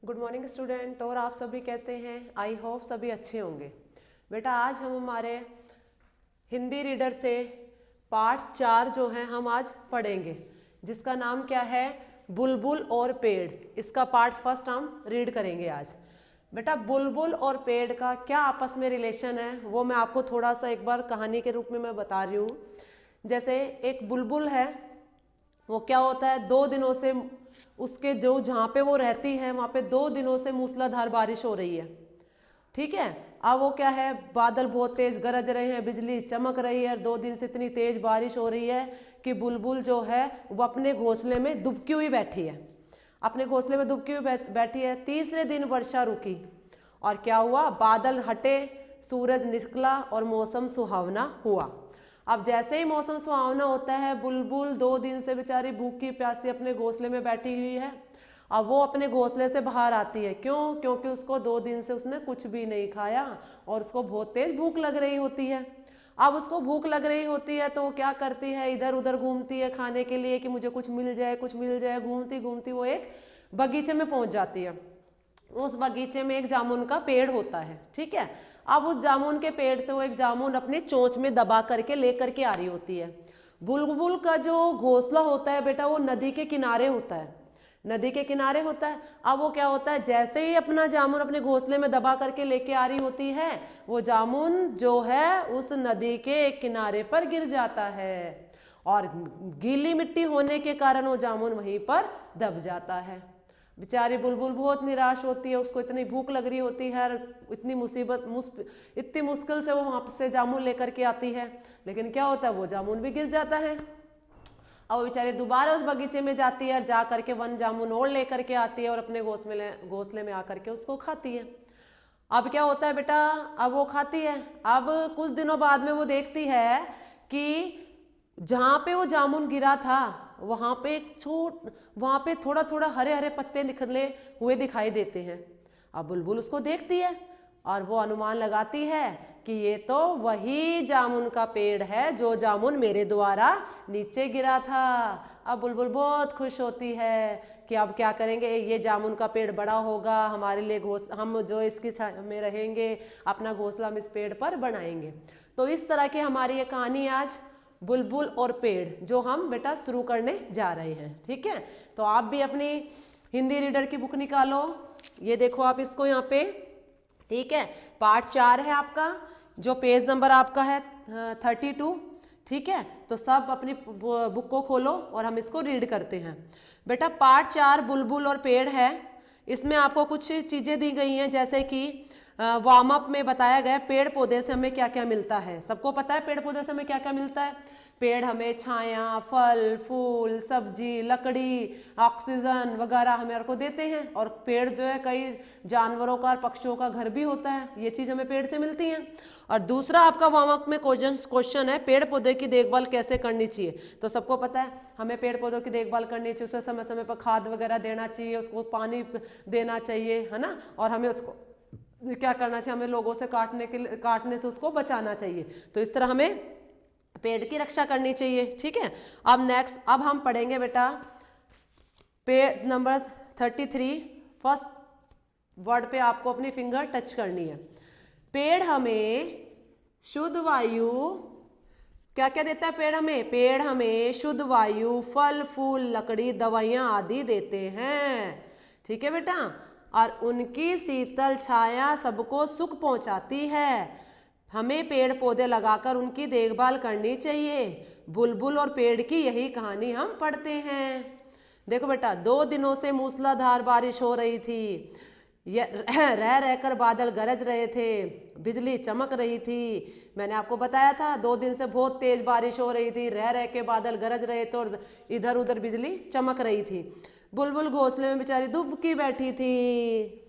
Good morning student. और आप सभी कैसे हैं? आई होप सभी अच्छे होंगे। बेटा आज हम हमारे हिंदी रीडर से पार्ट 4 जो है हम आज पढ़ेंगे, जिसका नाम क्या है? बुलबुल और पेड़। इसका पार्ट फर्स्ट हम रीड करेंगे आज। बेटा बुलबुल और पेड़ का क्या आपस में रिलेशन है वो मैं आपको थोड़ा सा एक बार कहानी के रूप में मैं बता रही हूँ। जैसे एक बुलबुल है, वो क्या होता है, 2 दिनों से उसके जो जहाँ पे वो रहती है वहाँ पे 2 दिनों से मूसलाधार बारिश हो रही है। ठीक है, अब वो क्या है, बादल बहुत तेज गरज रहे हैं, बिजली चमक रही है, 2 दिन से इतनी तेज बारिश हो रही है कि बुलबुल जो है वो अपने घोंसले में दुबकी हुई बैठी है, अपने घोंसले में दुबकी हुई बैठी है। तीसरे दिन वर्षा रुकी और क्या हुआ, बादल हटे, सूरज निकला और मौसम सुहावना हुआ। अब जैसे ही मौसम सुहावना होता है, बुलबुल 2 दिन से बेचारी भूखी प्यासी अपने घोंसले में बैठी हुई है। अब वो अपने घोंसले से बाहर आती है, क्यों? क्योंकि उसको 2 दिन से उसने कुछ भी नहीं खाया और उसको बहुत तेज भूख लग रही होती है। अब उसको भूख लग रही होती है तो वो क्या करती है, इधर उधर घूमती है खाने के लिए कि मुझे कुछ मिल जाए कुछ मिल जाए। घूमती घूमती वो एक बगीचे में पहुंच जाती है। उस बगीचे में एक जामुन का पेड़ होता है। ठीक है, अब उस जामुन के पेड़ से वो एक जामुन अपनी चोंच में दबा करके लेकर के आ रही होती है। बुलबुल का जो घोंसला होता है बेटा वो नदी के किनारे होता है, नदी के किनारे होता है। अब वो क्या होता है, जैसे ही अपना जामुन अपने घोंसले में दबा करके लेके आ रही होती है, वो जामुन जो है उस नदी के एक किनारे पर गिर जाता है और गीली मिट्टी होने के कारण वो जामुन वहीं पर दब जाता है। बेचारी बुलबुल बहुत निराश होती है, उसको इतनी भूख लग रही होती है, इतनी इतनी मुश्किल से वो वहाँ से जामुन लेकर के आती है, लेकिन क्या होता है, वो जामुन भी गिर जाता है। अब वो बेचारी दोबारा उस बगीचे में जाती है और जा करके वन जामुन और लेकर के आती है और अपने घोंसले में आकर के उसको खाती है। अब क्या होता है बेटा, अब वो खाती है। अब कुछ दिनों बाद में वो देखती है कि जहाँ पे वो जामुन गिरा था वहाँ पे थोड़ा थोड़ा हरे हरे पत्ते निकले हुए दिखाई देते हैं। अब बुलबुल उसको देखती है और वो अनुमान लगाती है कि ये तो वही जामुन का पेड़ है जो जामुन मेरे द्वारा नीचे गिरा था। अब बुलबुल बहुत खुश होती है कि अब क्या करेंगे, ये जामुन का पेड़ बड़ा होगा, हमारे लिए हम जो इसकी छाया में रहेंगे, अपना घोंसला हम इस पेड़ पर बनाएंगे। तो इस तरह की हमारी ये कहानी आज बुलबुल और पेड़ जो हम बेटा शुरू करने जा रहे हैं। ठीक है, तो आप भी अपनी हिंदी रीडर की बुक निकालो, ये देखो आप इसको यहाँ पे। ठीक है, पार्ट 4 है आपका, जो पेज नंबर आपका है 32। ठीक है, तो सब अपनी बुक को खोलो और हम इसको रीड करते हैं। बेटा पार्ट 4 बुलबुल और पेड़ है। इसमें आपको कुछ चीज़ें दी गई हैं, जैसे कि वार्म अप में बताया गया पेड़ पौधे से हमें क्या क्या मिलता है। सबको पता है पेड़ पौधे से हमें क्या क्या मिलता है। पेड़ हमें छाया, फल फूल, सब्जी, लकड़ी, ऑक्सीजन वगैरह हमें को देते हैं। और पेड़ जो है कई जानवरों का और पक्षियों का घर भी होता है, ये चीज़ हमें पेड़ से मिलती है। और दूसरा आपका वार्म अप में क्वेश्चन है, पेड़ पौधे की देखभाल कैसे करनी चाहिए। तो सबको पता है हमें पेड़ पौधों की देखभाल करनी चाहिए, उसे समय समय पर खाद वगैरह देना चाहिए, उसको पानी देना चाहिए, है ना। और हमें उसको क्या करना चाहिए, हमें लोगों से काटने से उसको बचाना चाहिए। तो इस तरह हमें पेड़ की रक्षा करनी चाहिए। ठीक है, अब नेक्स्ट अब हम पढ़ेंगे बेटा पेड़ नंबर 33। फर्स्ट वर्ड पे आपको अपनी फिंगर टच करनी है। पेड़ हमें शुद्ध वायु क्या क्या देता है? पेड़ हमें शुद्ध वायु, फल फूल, लकड़ी, दवाइयाँ आदि देते हैं। ठीक है बेटा, और उनकी शीतल छाया सबको सुख पहुंचाती है। हमें पेड़ पौधे लगाकर उनकी देखभाल करनी चाहिए। बुलबुल और पेड़ की यही कहानी हम पढ़ते हैं। देखो बेटा 2 दिनों से मूसलाधार बारिश हो रही थी, रह रहकर बादल गरज रहे थे, बिजली चमक रही थी। मैंने आपको बताया था 2 दिन से बहुत तेज बारिश हो रही थी, रह रह के बादल गरज रहे थे और इधर उधर बिजली चमक रही थी। बुलबुल घोंसले में बेचारी दुबकी बैठी थी।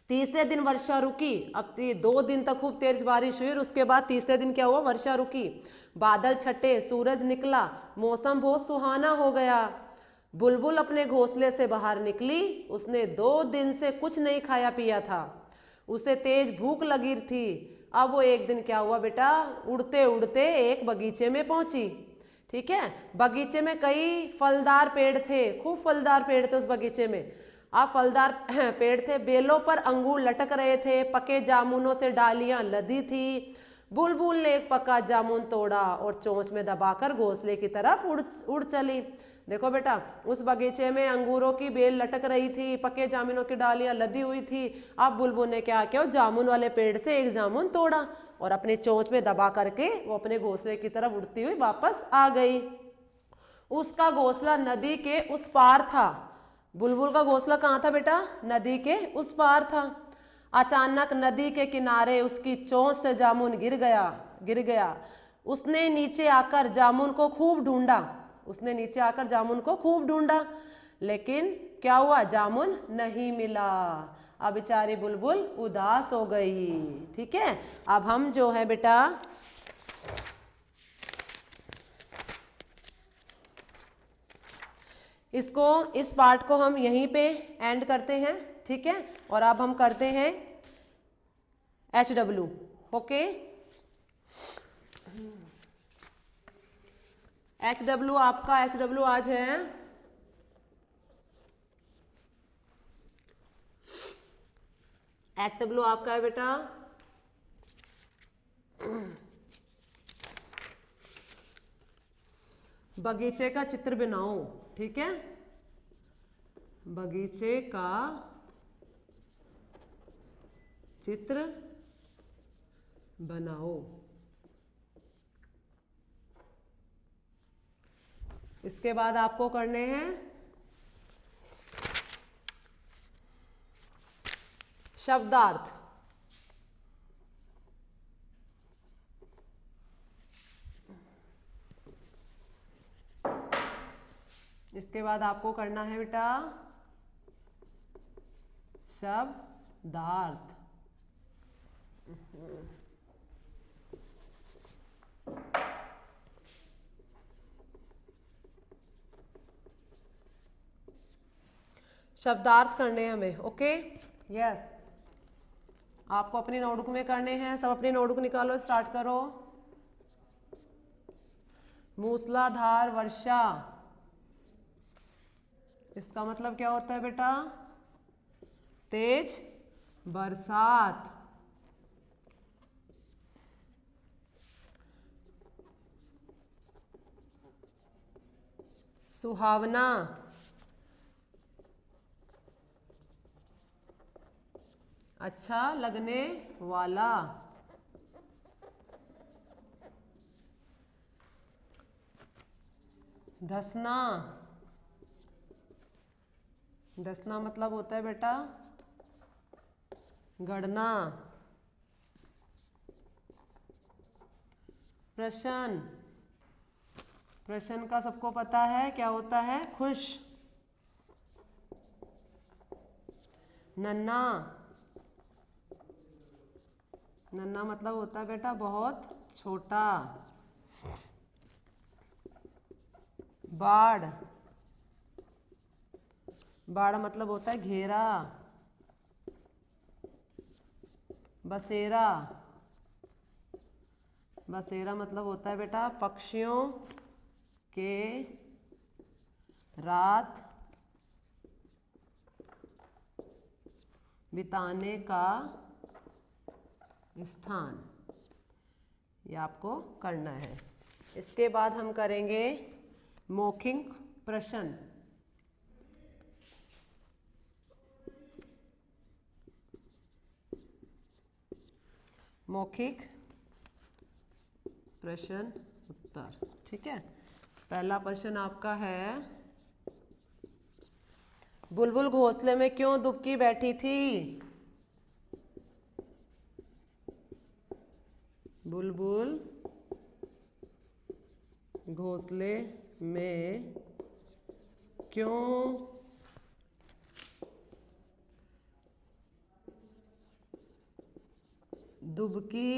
तीसरे दिन वर्षा रुकी। अब 2 दिन तक खूब तेज बारिश हुई और उसके बाद तीसरे दिन क्या हुआ, वर्षा रुकी, बादल छटे, सूरज निकला, मौसम बहुत सुहाना हो गया। बुलबुल अपने घोंसले से बाहर निकली। उसने 2 दिन से कुछ नहीं खाया पिया था, उसे तेज भूख लगी थी। अब वो एक दिन क्या हुआ बेटा, उड़ते उड़ते एक बगीचे में पहुंची। ठीक है, बगीचे में कई फलदार पेड़ थे, खूब फलदार पेड़ थे उस बगीचे में। अब फलदार पेड़ थे, बेलों पर अंगूर लटक रहे थे, पके जामुनों से डालियां लदी थी। बुलबुल ने एक पका जामुन तोड़ा और चोंच में दबाकर घोंसले की तरफ उड़ चली। देखो बेटा, उस बगीचे में अंगूरों की बेल लटक रही थी, पके जामुनों की डालियां लदी हुई थी। अब बुलबुल ने क्या किया, जामुन वाले पेड़ से एक जामुन तोड़ा और अपनी चोंच में दबा करके वो अपने घोंसले की तरफ उड़ती हुई वापस आ गई। उसका घोंसला नदी के उस पार था। बुलबुल का घोंसला कहाँ था बेटा, नदी के उस पार था। अचानक नदी के किनारे उसकी चोंच से जामुन गिर गया। उसने नीचे आकर जामुन को खूब ढूंढा, लेकिन क्या हुआ, जामुन नहीं मिला। अब बेचारी बुलबुल उदास हो गई। ठीक है, अब हम जो है बेटा इस पार्ट को हम यहीं पे एंड करते हैं। ठीक है, और अब हम करते हैं HW। ओके, HW आपका HW आज है HW आपका है बेटा बगीचे का चित्र बनाओ। ठीक है, बगीचे का चित्र बनाओ। इसके बाद आपको करने हैं शब्दार्थ। इसके बाद आपको करना है बेटा शब्दार्थ। शब्दार्थ करने हैं हमें। ओके, यस, आपको अपनी नोटबुक में करने हैं। सब अपनी नोटबुक निकालो, स्टार्ट करो। मूसलाधार वर्षा, इसका मतलब क्या होता है बेटा, तेज बरसात। सुहावना, अच्छा लगने वाला। धसना, धसना मतलब होता है बेटा गड़ना। प्रश्न, प्रश्न का सबको पता है क्या होता है, खुश। नन्हा, नन्हा मतलब होता है बेटा बहुत छोटा। बाढ़, बाढ़ मतलब होता है घेरा। बसेरा, बसेरा मतलब होता है बेटा पक्षियों के रात बिताने का स्थान। ये आपको करना है। इसके बाद हम करेंगे मौखिक प्रश्न। मौखिक प्रश्न उत्तर। ठीक है, पहला प्रश्न आपका है, बुलबुल घोंसले में क्यों दुबकी बैठी थी। बुलबुल घोंसले में क्यों दुबकी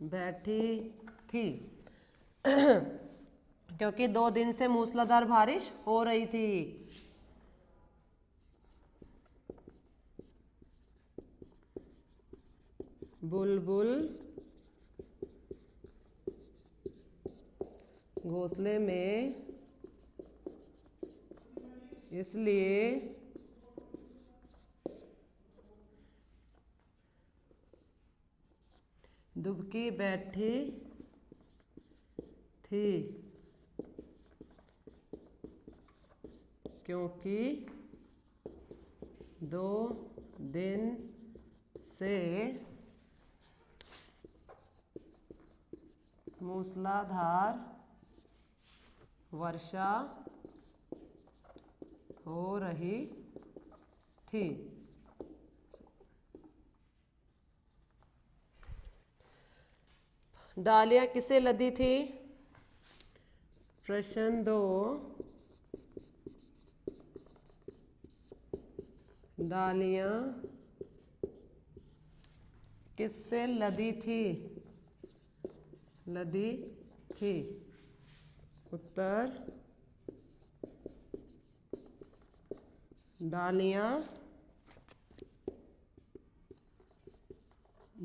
बैठी थी। क्योंकि 2 दिन से मूसलाधार बारिश हो रही थी। बुलबुल घोंसले में इसलिए दुबकी बैठी थी, क्योंकि 2 दिन से मूसलाधार वर्षा हो रही थी। डालियां किसे लदी थी? प्रश्न 2, डालियां किससे लदी थी? लदी थी। उत्तर डालियां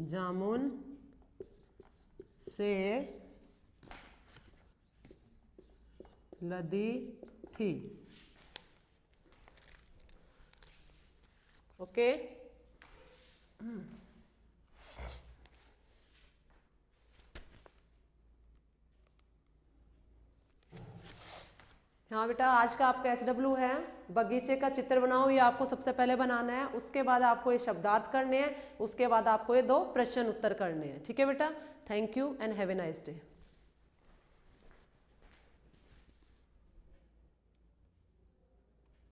जामुन से लदी थी। ओके। हाँ बेटा, आज का आपका SW है बगीचे का चित्र बनाओ। ये आपको सबसे पहले बनाना है, उसके बाद आपको ये शब्दार्थ करने हैं, उसके बाद आपको ये 2 प्रश्न उत्तर करने हैं। ठीक है बेटा, thank you and have a nice day.